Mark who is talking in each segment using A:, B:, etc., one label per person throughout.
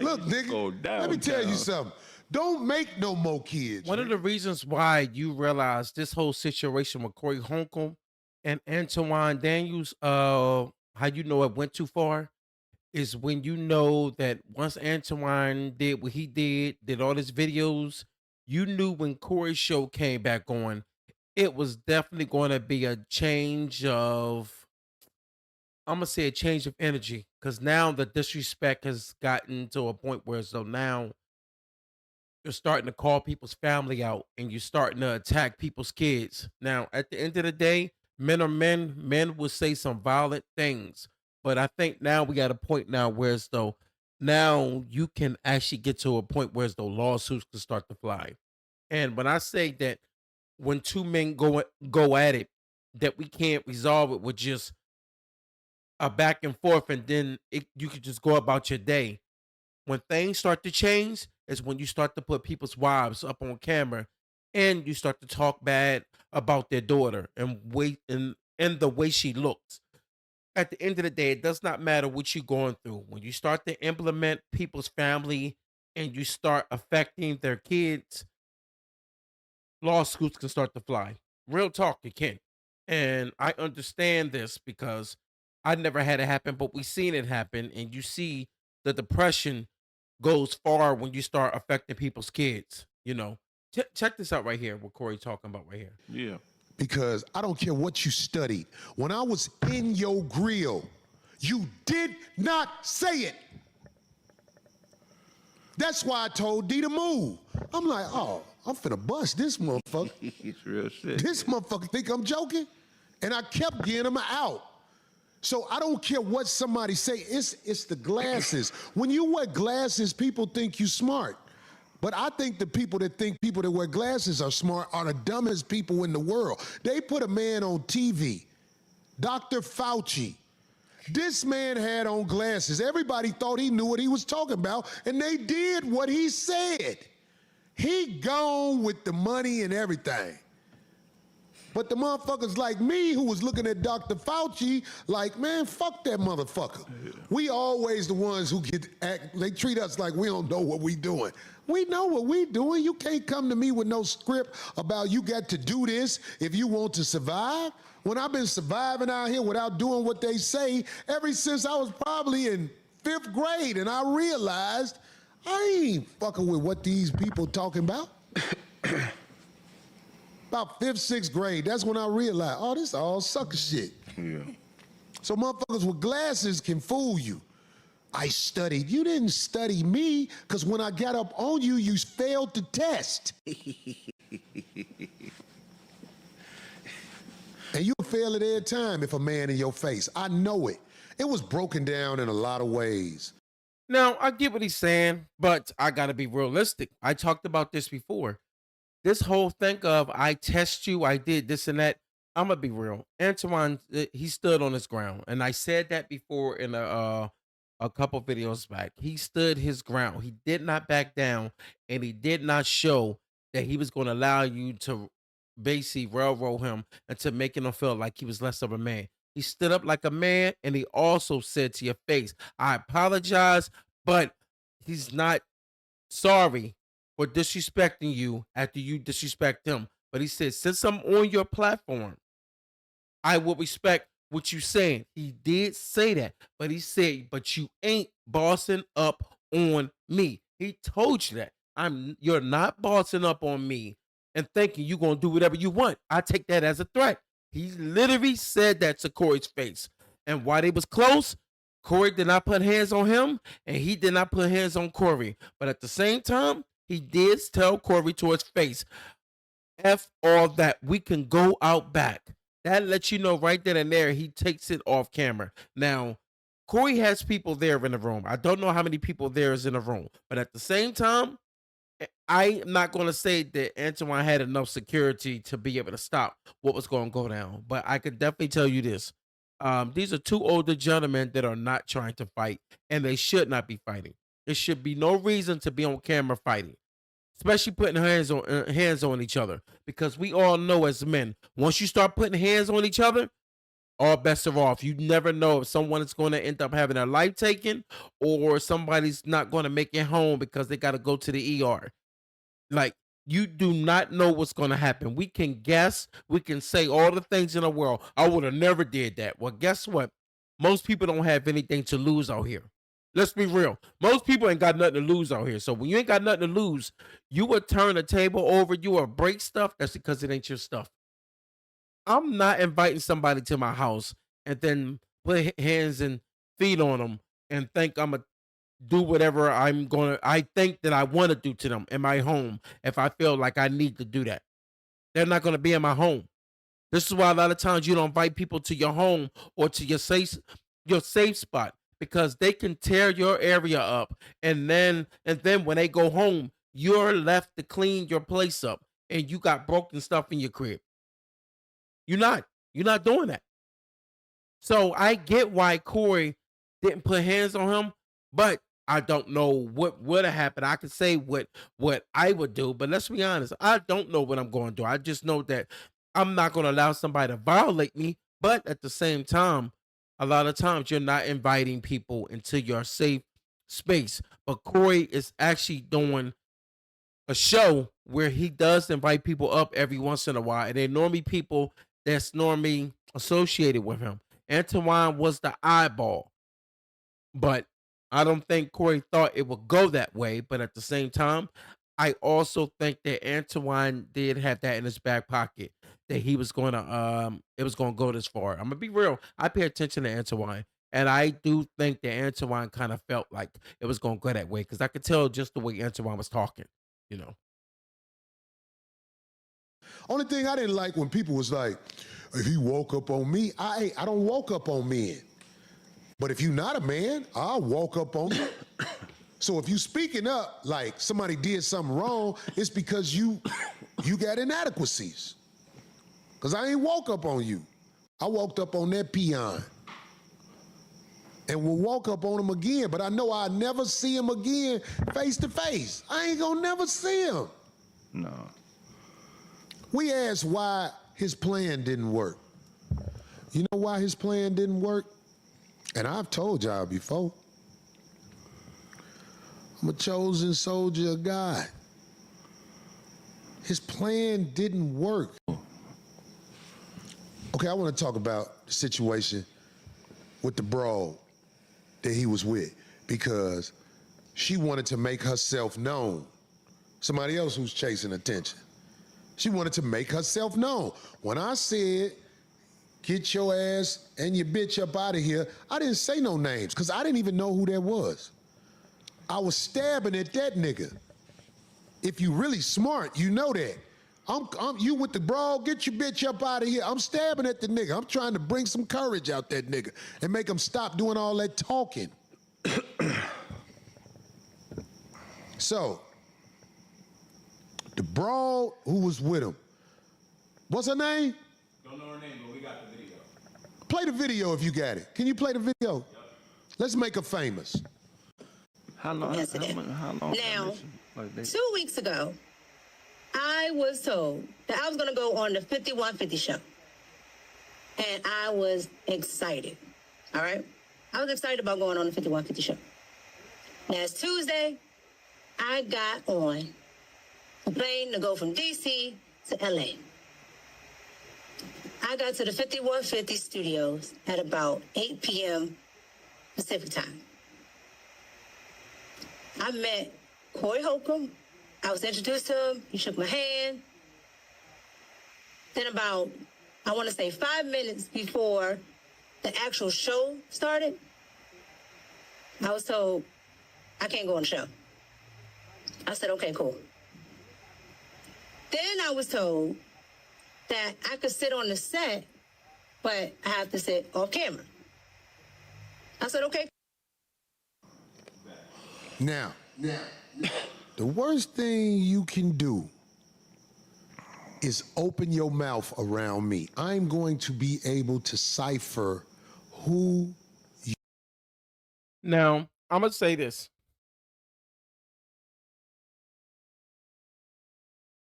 A: Look, nigga, let me tell you something. Don't make no more kids.
B: One of the reasons why you realize this whole situation with Corey Holcomb and Antoine Daniels, how you know it went too far, is when you know that once Antoine did what he did all his videos, you knew when Corey's show came back on, it was definitely going to be a change of, I'm gonna say a change of energy, because now the disrespect has gotten to a point where so now you're starting to call people's family out and you're starting to attack people's kids. Now, at the end of the day, men are men. Men will say some violent things. But I think now we got a point now where as though now you can actually get to a point where as though lawsuits can start to fly. And when I say that when two men go at it, that we can't resolve it with just a back and forth and then you could just go about your day. When things start to change is when you start to put people's wives up on camera and you start to talk bad about their daughter and and the way she looks. At the end of the day, it does not matter what you're going through. When you start to implement people's family and you start affecting their kids, lawsuits can start to fly. Real talk, it can. And I understand this because I never had it happen, but we seen it happen, and you see the depression goes far when you start affecting people's kids. You know, check this out right here. What Corey talking about right here.
C: Yeah.
A: Because I don't care what you studied. When I was in your grill, you did not say it. That's why I told D to move. I'm like, oh, I'm finna bust this motherfucker.
C: He's real shit.
A: This motherfucker think I'm joking? And I kept getting him out. So I don't care what somebody say, it's the glasses. When you wear glasses, people think you smart. But I think the people that wear glasses are smart are the dumbest people in the world. They put a man on TV, Dr. Fauci. This man had on glasses. Everybody thought he knew what he was talking about, and they did what he said. He gone with the money and everything. But the motherfuckers like me who was looking at Dr. Fauci like, man, fuck that motherfucker. We always the ones who they treat us like we don't know what we doing. We know what we doing. You can't come to me with no script about you got to do this if you want to survive. When I've been surviving out here without doing what they say ever since I was probably in 5th grade, and I realized I ain't fucking with what these people talking about. About 5th, 6th grade, that's when I realized, oh, this all sucker shit.
C: Yeah.
A: So motherfuckers with glasses can fool you. I studied. You didn't study me, because when I got up on you, you failed the test. And you'll fail it every time if a man in your face. I know it. It was broken down in a lot of ways.
B: Now, I get what he's saying, but I got to be realistic. I talked about this before. This whole thing of I test you, I did this and that. I'm gonna be real. Antoine, he stood on his ground, and I said that before in a couple videos back. He stood his ground. He did not back down, and he did not show that he was going to allow you to basically railroad him into making him feel like he was less of a man. He stood up like a man, and he also said to your face, "I apologize, but he's not sorry for disrespecting you after you disrespect him." But he said, since I'm on your platform, I will respect what you saying. He did say that, but he said, but you ain't bossing up on me. He told you that. You're not bossing up on me and thinking you're gonna do whatever you want. I take that as a threat. He literally said that to Corey's face. And while they was close, Corey did not put hands on him, and he did not put hands on Corey. But at the same time, he did tell Corey to his face, F all that. We can go out back. That lets you know right then and there he takes it off camera. Now, Corey has people there in the room. I don't know how many people there is in the room. But at the same time, I'm not going to say that Antoine had enough security to be able to stop what was going to go down. But I could definitely tell you this. These are two older gentlemen that are not trying to fight, and they should not be fighting. There should be no reason to be on camera fighting, especially putting hands on each other, because we all know as men, once you start putting hands on each other, all bets are off. You never know if someone is going to end up having their life taken or somebody's not going to make it home because they got to go to the ER. Like, you do not know what's going to happen. We can guess, we can say all the things in the world. I would have never did that. Well, guess what? Most people don't have anything to lose out here. Let's be real. Most people ain't got nothing to lose out here. So when you ain't got nothing to lose, you would turn a table over, you would break stuff. That's because it ain't your stuff. I'm not inviting somebody to my house and then put hands and feet on them and think I'm gonna do whatever I think that I want to do to them in my home if I feel like I need to do that. They're not gonna be in my home. This is why a lot of times you don't invite people to your home or to your safe spot because they can tear your area up and then when they go home, you're left to clean your place up and you got broken stuff in your crib. You're not. You're not doing that. So I get why Corey didn't put hands on him, but I don't know what would have happened. I could say what I would do, but let's be honest, I don't know what I'm going to do. I just know that I'm not going to allow somebody to violate me, but at the same time, a lot of times you're not inviting people into your safe space. But Corey is actually doing a show where he does invite people up every once in a while, and they're normally people that's normally associated with him. Antoine was the eyeball, but I don't think Corey thought it would go that way. But at the same time, I also think that Antoine did have that in his back pocket that he was going to it was going to go this far. I'm gonna be real. I pay attention to Antoine, and I do think that Antoine kind of felt like it was going to go that way because I could tell just the way Antoine was talking. You know.
A: Only thing I didn't like when people was like, if he woke up on me, I don't woke up on men. But if you not a man, I'll walk up on you. So if you speaking up like somebody did something wrong, it's because you got inadequacies. Because I ain't woke up on you. I walked up on that peon. And will walk up on him again, but I know I'll never see him again face to face. I ain't gonna never see him.
C: No.
A: We asked why his plan didn't work. You know why his plan didn't work? And I've told y'all before. I'm a chosen soldier of God. His plan didn't work. Okay, I want to talk about the situation with the broad that he was with because she wanted to make herself known. Somebody else who's chasing attention. She wanted to make herself known. When I said, get your ass and your bitch up out of here, I didn't say no names because I didn't even know who that was. I was stabbing at that nigga. If you really smart, you know that. You with the broad, get your bitch up out of here. I'm stabbing at the nigga. I'm trying to bring some courage out that nigga and make him stop doing all that talking. So, the broad who was with him, what's her name?
D: Don't know her name, but we got the video.
A: Play the video if you got it. Can you play the video? Yep. Let's make her famous.
C: How long? How long?
E: Now, 2 weeks ago, I was told that I was going to go on the 5150 show. And I was excited. All right? I was excited about going on the 5150 show. Now, it's Tuesday. I got on a plane to go from D.C. to L.A. I got to the 5150 studios at about 8 p.m. Pacific time. I met Corey Holcomb. I was introduced to him. He shook my hand. Then about, I want to say 5 minutes before the actual show started, I was told, I can't go on the show. I said, okay, cool. Then I was told that I could sit on the set, but I have to sit off camera. I said, okay.
A: Now, the worst thing you can do is open your mouth around me. I'm going to be able to cipher who you...
B: Now, I'm gonna say this.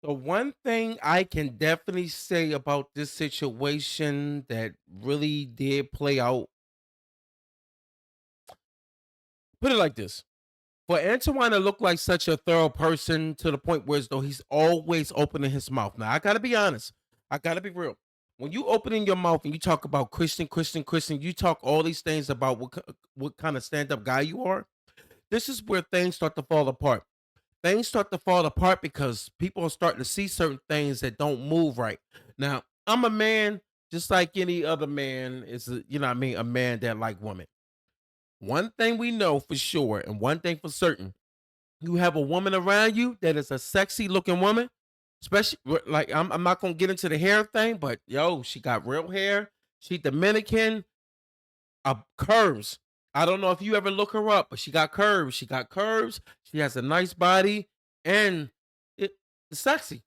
B: The one thing I can definitely say about this situation that really did play out, put it like this. For Antoine to look like such a thorough person to the point where as though he's always opening his mouth. Now, I gotta be honest. I gotta be real. When you opening your mouth and you talk about Christian, Christian, Christian, you talk all these things about what kind of stand-up guy you are. This is where things start to fall apart. Things start to fall apart because people are starting to see certain things that don't move right. Now, I'm a man, just like any other man is, you know what I mean, a man that like women. One thing we know for sure, and one thing for certain, you have a woman around you that is a sexy looking woman, especially like I'm not gonna get into the hair thing, but yo, she got real hair. She Dominican, curves. I don't know if you ever look her up, but she got curves. She got curves. She has a nice body, and it's sexy.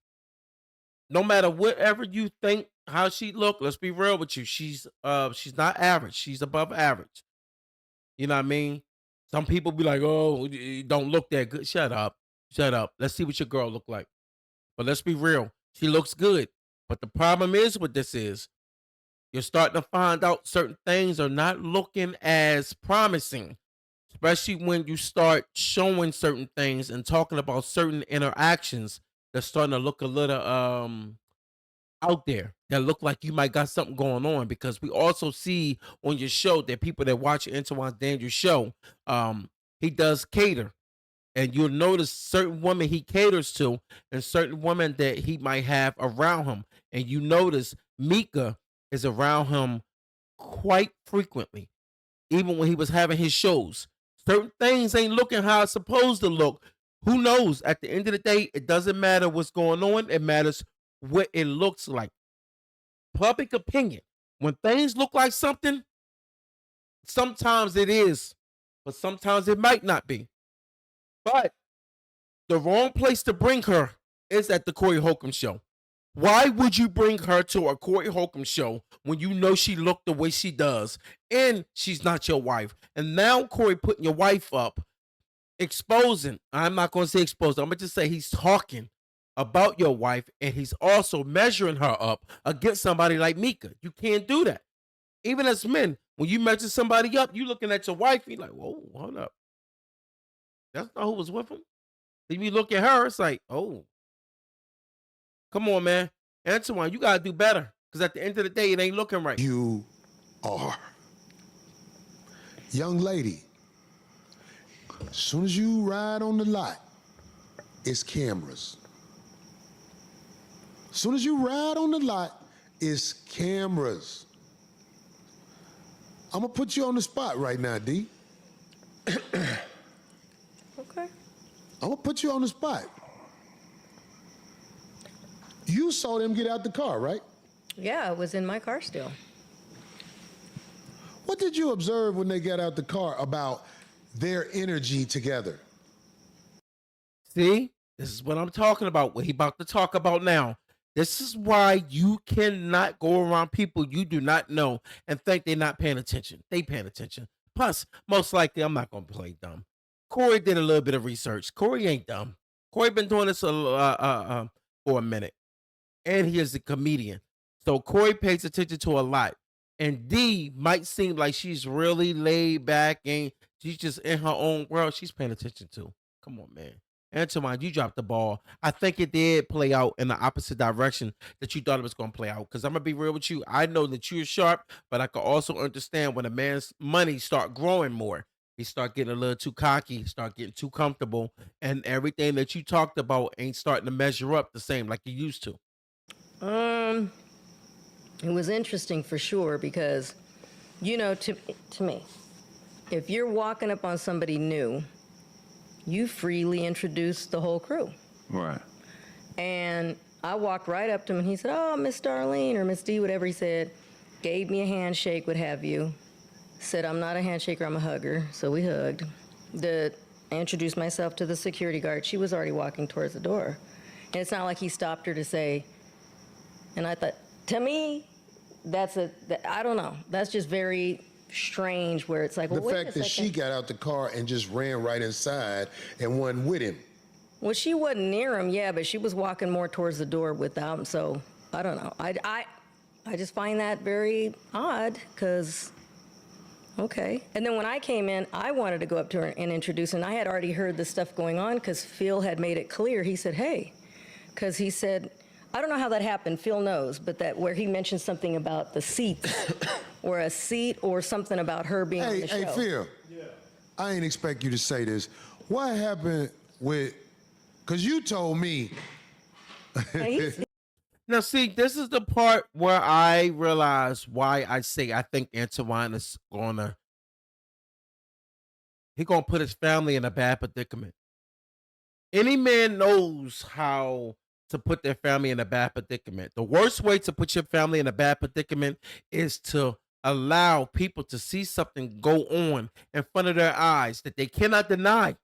B: No matter whatever you think how she look, let's be real with you. She's not average. She's above average. You know what I mean? Some people be like, "Oh, you don't look that good." Shut up. Shut up. Let's see what your girl look like. But let's be real. She looks good. But the problem is with this is you're starting to find out certain things are not looking as promising, especially when you start showing certain things and talking about certain interactions that's starting to look a little out there that look like you might got something going on because we also see on your show that people that watch Antoine Daniels show, he does cater. And you'll notice certain women he caters to and certain women that he might have around him. And you notice Mika is around him quite frequently, even when he was having his shows. Certain things ain't looking how it's supposed to look. Who knows? At the end of the day, it doesn't matter what's going on. It matters what it looks like. Public opinion. When things look like something, sometimes it is, but sometimes it might not be. But the wrong place to bring her is at the Corey Holcomb show. Why would you bring her to a Corey Holcomb show when you know she looked the way she does and she's not your wife? And now Corey putting your wife up, exposing. I'm not going to say exposing. I'm going to just say he's talking about your wife and he's also measuring her up against somebody like Mika. You can't do that. Even as men, when you measure somebody up, you looking at your wife, you're like, whoa, hold up. That's not who was with him. Then you look at her, it's like, oh, come on, man. Antoine, you got to do better. Because at the end of the day, it ain't looking right.
A: You are. Young lady, as soon as you ride on the lot, it's cameras. As soon as you ride on the lot, it's cameras. I'm going to put you on the spot right now, D.
F: Okay.
A: I'm going to put you on the spot. You saw them get out the car, right?
F: Yeah, it was in my car still.
A: What did you observe when they got out the car about their energy together?
B: See, this is what I'm talking about. What he about to talk about now. This is why you cannot go around people you do not know and think they're not paying attention. They paying attention. Plus, most likely, I'm not going to play dumb. Corey did a little bit of research. Corey ain't dumb. Corey been doing this for a minute. And he is a comedian. So Corey pays attention to a lot. And D might seem like she's really laid back and she's just in her own world. She's paying attention to. Come on, man. Antoine, you dropped the ball. I think it did play out in the opposite direction that you thought it was going to play out. Because I'm going to be real with you. I know that you're sharp, but I can also understand when a man's money start growing more. He start getting a little too cocky, start getting too comfortable, and everything that you talked about ain't starting to measure up the same like you used to.
F: It was interesting for sure because, you know, to me, if you're walking up on somebody new, you freely introduce the whole crew.
C: Right.
F: And I walked right up to him and he said, "Oh, Miss Darlene," or Miss D, whatever he said, gave me a handshake, what have you. Said, "I'm not a handshaker, I'm a hugger." So we hugged. I introduced myself to the security guard. She was already walking towards the door. And it's not like he stopped her to say, and I thought, to me, I don't know. That's just very strange where it's like, well,
A: The
F: wait
A: fact
F: a
A: that
F: second.
A: she got out the car and just ran right inside and wasn't with him.
F: Well, she wasn't near him, yeah, but she was walking more towards the door without him. So I don't know. I just find that very odd because, okay. And then when I came in, I wanted to go up to her and introduce her. And I had already heard the stuff going on because Phil had made it clear. He said, hey, because he said, I don't know how that happened. Phil knows, but that where he mentioned something about the seats or a seat or something about her being on the show.
A: Hey, Phil. Yeah. I ain't expect you to say this. What happened with? Because you told me.
B: Now, see, this is the part where I realize why I say I think Antoine is gonna put his family in a bad predicament. Any man knows how to put their family in a bad predicament. The worst way to put your family in a bad predicament is to allow people to see something go on in front of their eyes that they cannot deny.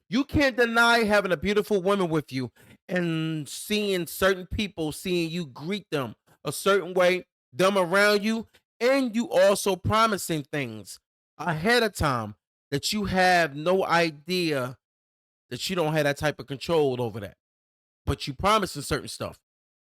B: You can't deny having a beautiful woman with you and seeing certain people seeing you greet them a certain way, them around you, and you also promising things ahead of time that you have no idea that you don't have that type of control over that. But you promising certain stuff.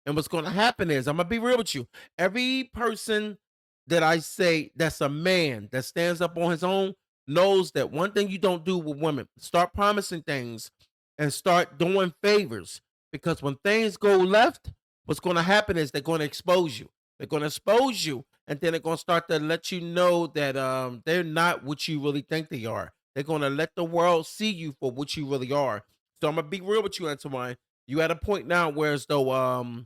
B: And what's going to happen is, I'm going to be real with you. Every person that I say that's a man that stands up on his own knows that one thing you don't do with women, start promising things and start doing favors. Because when things go left, what's going to happen is they're going to expose you. They're going to expose you, and then they're going to start to let you know that they're not what you really think they are. They're going to let the world see you for what you really are. So I'm going to be real with you, Antoine. You at a point now where as though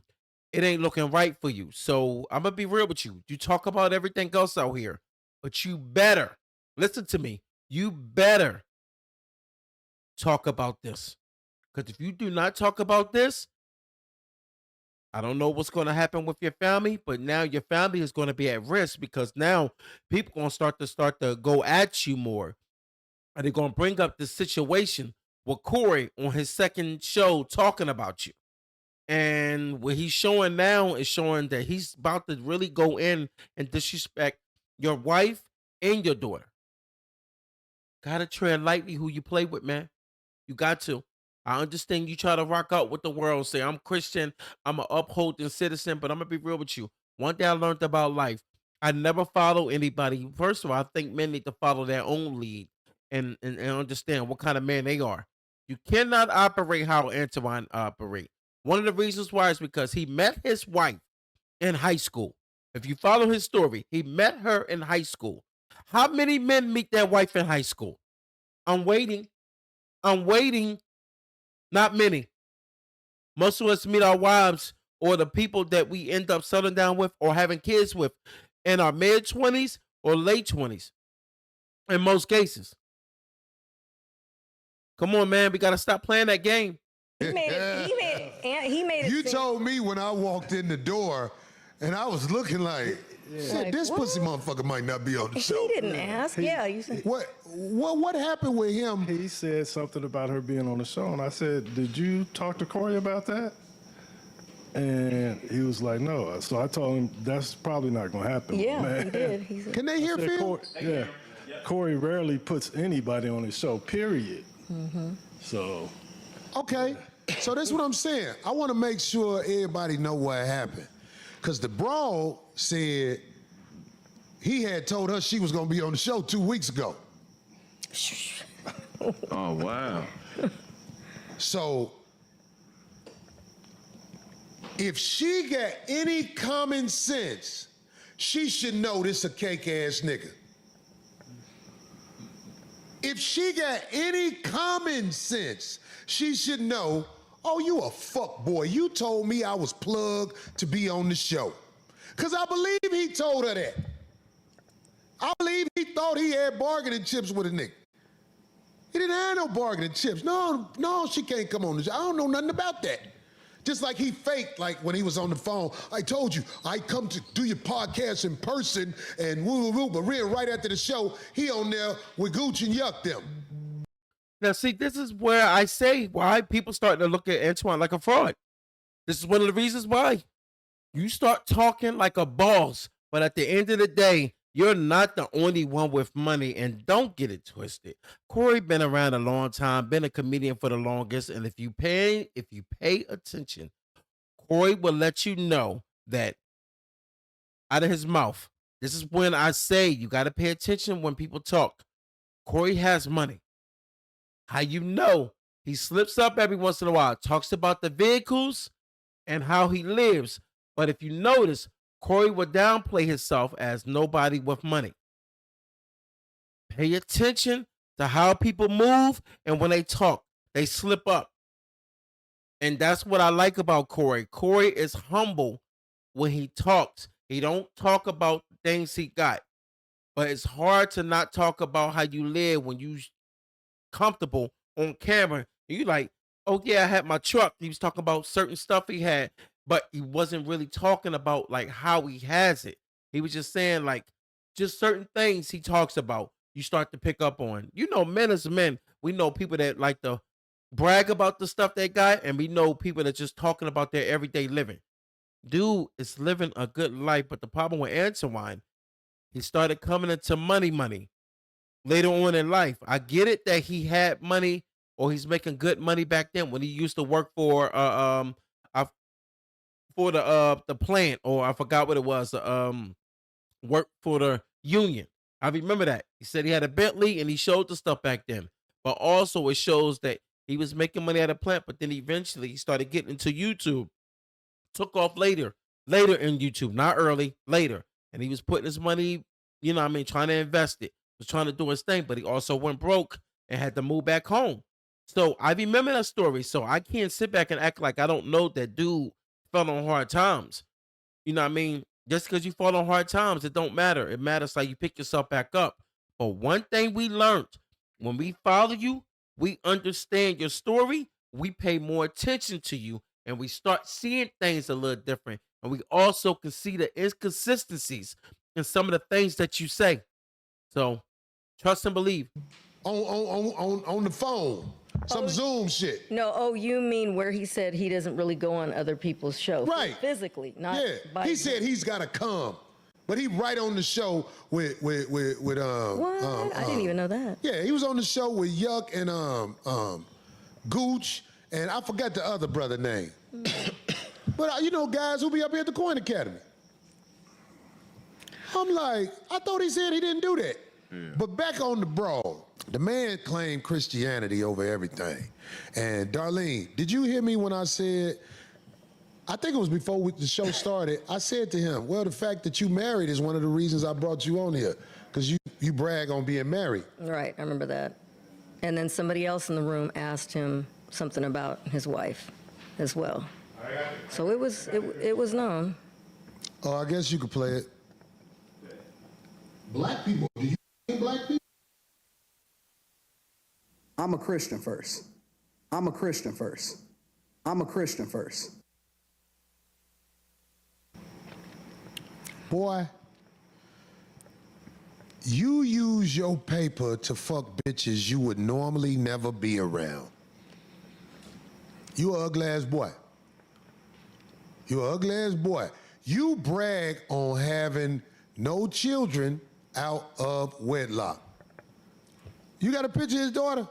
B: it ain't looking right for you. So I'm going to be real with you. You talk about everything else out here, but you better, listen to me, you better talk about this. Because if you do not talk about this, I don't know what's going to happen with your family, but now your family is going to be at risk because now people going to start to go at you more. And they're going to bring up the situation with Corey on his second show talking about you. And what he's showing now is showing that he's about to really go in and disrespect your wife and your daughter. Gotta tread lightly who you play with, man. You got to. I understand you try to rock out with the world, say I'm Christian, I'm an upholding citizen, but I'm gonna be real with you. One thing I learned about life, I never follow anybody. First of all, I think men need to follow their own lead and understand what kind of man they are. You cannot operate how Antoine operates. One of the reasons why is because he met his wife in high school. If you follow his story, he met her in high school. How many men meet their wife in high school? I'm waiting. I'm waiting. Not many. Most of us meet our wives or the people that we end up settling down with or having kids with in our mid-20s or late 20s in most cases. Come on, man. We got to stop playing that game.
F: He made it.
A: You told me when I walked in the door, and I was looking like, shit, this pussy motherfucker might not be on the show.
F: He didn't ask. You said.
A: What happened with him?
G: He said something about her being on the show, and I said, did you talk to Corey about that? And he was like, no. So I told him that's probably not going to happen.
F: Yeah,
G: man.
F: he did. He said,
A: Can they hear Phil?
G: Corey rarely puts anybody on his show, period.
F: Mm-hmm.
G: So.
A: Okay, so that's what I'm saying. I want to make sure everybody know what happened. Because the broad said he had told her she was going to be on the show 2 weeks ago.
C: Oh, wow.
A: So if she got any common sense, she should know this a cake-ass nigga. If she got any common sense, she should know, oh, you a fuck boy. You told me I was plugged to be on the show. Because I believe he told her that. I believe he thought he had bargaining chips with a nigga. He didn't have no bargaining chips. No, she can't come on the show. I don't know nothing about that. Just like he faked, like when he was on the phone, I told you, I come to do your podcast in person and woo, but right after the show, he on there with Gucci and Yuck them.
B: Now, see, this is where I say why people starting to look at Antoine like a fraud. This is one of the reasons why. You start talking like a boss, but at the end of the day, You're not the only one with money, and don't get it twisted. Corey been around a long time, been a comedian for the longest, and if you pay attention, Corey will let you know that out of his mouth. This is when I say you got to pay attention when people talk. Corey has money. How you know? He slips up every once in a while, talks about the vehicles and how he lives. But if you notice, Corey would downplay himself as nobody with money. Pay attention to how people move, and when they talk, they slip up. And that's what I like about Corey. Corey is humble when he talks. He don't talk about things he got. But it's hard to not talk about how you live when you comfortable on camera. You like, oh yeah, I had my truck. He was talking about certain stuff he had, but he wasn't really talking about like how he has it. He was just saying like just certain things he talks about. You start to pick up on. You know, men as men, we know people that like to brag about the stuff they got, and we know people that just talking about their everyday living. Dude is living a good life, but the problem with Antoine, he started coming into money later on in life. I get it that he had money or he's making good money back then when he used to work for I, for the plant, or I forgot what it was, work for the union. I remember that. He said he had a Bentley and he showed the stuff back then. But also it shows that he was making money at a plant, but then eventually he started getting into YouTube. Took off later in YouTube, not early, later. And he was putting his money, you know what I mean, trying to invest it, was trying to do his thing, but he also went broke and had to move back home. So I remember that story. So I can't sit back and act like I don't know that dude fell on hard times. You know what I mean? Just because you fall on hard times, it don't matter. It matters how you pick yourself back up. But one thing we learned, when we follow you, we understand your story, we pay more attention to you, and we start seeing things a little different. And we also can see the inconsistencies in some of the things that you say. So trust and believe.
A: On the phone. Some Zoom shit.
F: No, oh, you mean where he said he doesn't really go on other people's shows.
A: Right.
F: Physically, not
A: Yeah.
F: by
A: He said he's gotta come. But he right on the show with
F: What? I didn't even know that.
A: Yeah, he was on the show with Yuck and Gooch, and I forgot the other brother name. But you know, guys who be up here at the Coin Academy. I'm like, I thought he said he didn't do that. But back on the brawl, the man claimed Christianity over everything. And Darlene, did you hear me when I said, I think it was before the show started, I said to him, well, the fact that you married is one of the reasons I brought you on here, because you brag on being married.
F: Right, I remember that. And then somebody else in the room asked him something about his wife as well. So it was known.
A: Oh, I guess you could play it. Black people, do you hate black people?
H: I'm a Christian first. I'm a Christian first. I'm a Christian first.
A: Boy, you use your paper to fuck bitches you would normally never be around. You an ugly ass boy. You an ugly ass boy. You brag on having no children out of wedlock. You got a picture of his daughter?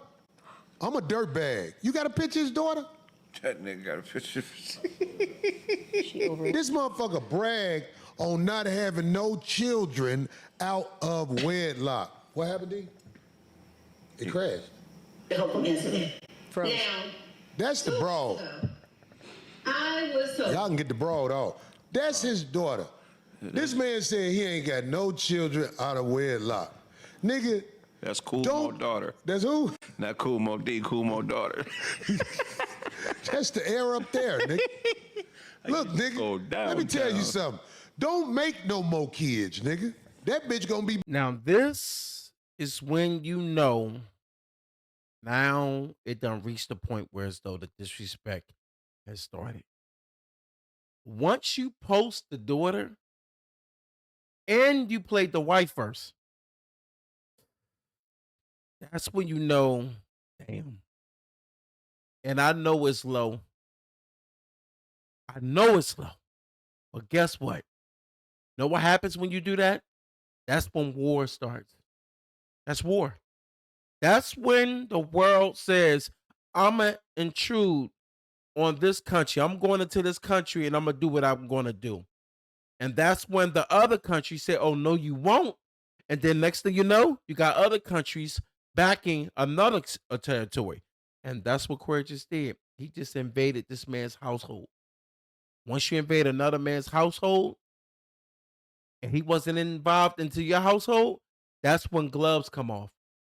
A: I'm a dirtbag. You got a picture of his daughter?
C: That nigga got a picture.
A: This motherfucker brag on not having no children out of wedlock. What happened, D? It crashed.
E: The Holcomb incident.
F: Froze.
E: Now,
A: That's the broad.
E: I was told.
A: Y'all can get the broad off. That's his daughter. This man said he ain't got no children out of wedlock. Nigga,
C: That's Cool Mo
A: don't.
C: daughter.
A: That's who?
C: Not Cool Mo D, Cool Mo daughter.
A: That's the air up there, nigga. Look, nigga,
C: go
A: let me tell you
C: downtown.
A: something. Don't make no more kids, nigga. That bitch gonna be.
B: Now, this is when you know now it done reached the point where as though the disrespect has started. Once you post the daughter and you played the wife first, that's when you know, damn. And I know it's low. I know it's low. But guess what? Know what happens when you do that? That's when war starts. That's war. That's when the world says, I'm going to intrude on this country. I'm going into this country and I'm going to do what I'm going to do. And that's when the other countries say, oh, no, you won't. And then next thing you know, you got other countries backing another territory. And that's what Corey just did. He just invaded this man's household. Once you invade another man's household and he wasn't involved into your household, that's when gloves come off.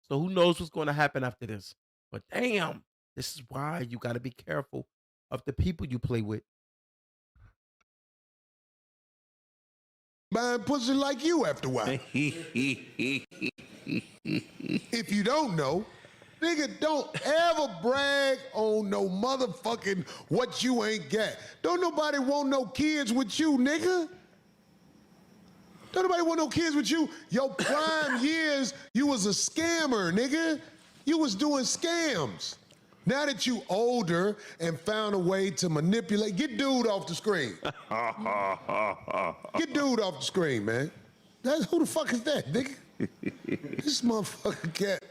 B: So who knows what's going to happen after this? But damn, this is why you got to be careful of the people you play with.
A: Buying pussy like you after a while. If you don't know, nigga, don't ever brag on no motherfucking what you ain't got. Don't nobody want no kids with you, nigga. Don't nobody want no kids with you. Your prime years, you was a scammer, nigga. You was doing scams. Now that you older and found a way to manipulate, get dude off the screen. Get dude off the screen, man. Who the fuck is that, nigga? This motherfucker cat.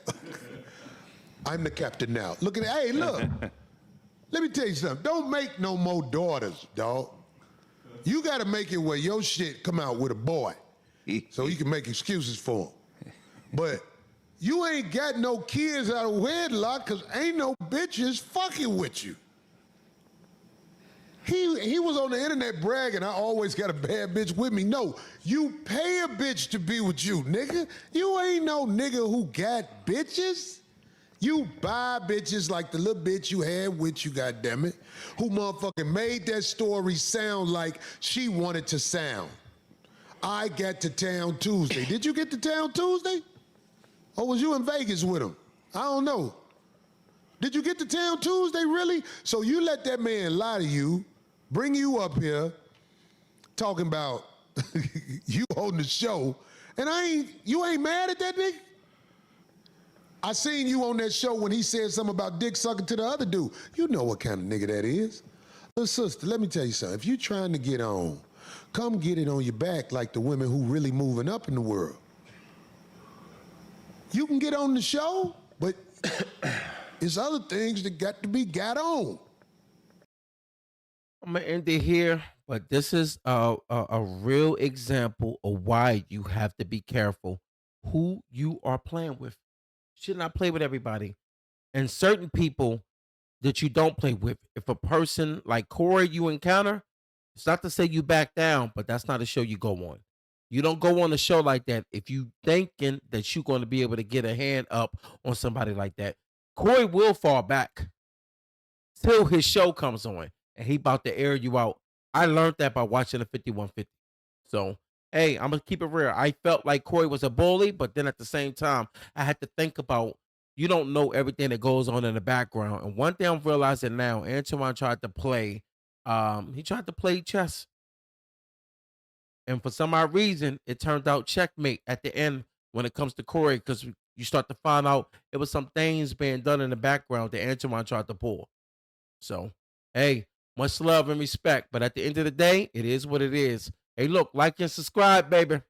A: I'm the captain now. Look at it. Hey, look. Let me tell you something. Don't make no more daughters, dog. You got to make it where your shit come out with a boy, so you can make excuses for him. But you ain't got no kids out of wedlock because ain't no bitches fucking with you. He was on the internet bragging, I always got a bad bitch with me. No, you pay a bitch to be with you, nigga. You ain't no nigga who got bitches. You buy bitches like the little bitch you had with you, goddammit, who motherfucking made that story sound like she wanted to sound. I got to town Tuesday. Did you get to town Tuesday? Or was you in Vegas with him? I don't know. Did you get to town Tuesday, really? So you let that man lie to you, bring you up here, talking about you on the show, and you ain't mad at that nigga? I seen you on that show when he said something about dick sucking to the other dude. You know what kind of nigga that is. Little sister, let me tell you something. If you trying to get on, come get it on your back like the women who really moving up in the world. You can get on the show, but there's other things that got to be got on.
B: I'm gonna end it here, but this is a real example of why you have to be careful who you are playing with. You should not play with everybody, and certain people that you don't play with. If a person like Corey you encounter, it's not to say you back down, but that's not a show you go on. You don't go on a show like that if you thinking that you're going to be able to get a hand up on somebody like that. Corey will fall back till his show comes on and he about to air you out. I learned that by watching the 5150. So, hey, I'm going to keep it real. I felt like Corey was a bully, but then at the same time, I had to think about you don't know everything that goes on in the background. And one thing I'm realizing now, Antoine tried to play, he tried to play chess. And for some odd reason, it turned out checkmate at the end when it comes to Corey, because you start to find out it was some things being done in the background that Antoine tried to pull. So, hey, much love and respect. But at the end of the day, it is what it is. Hey, look, like and subscribe, baby.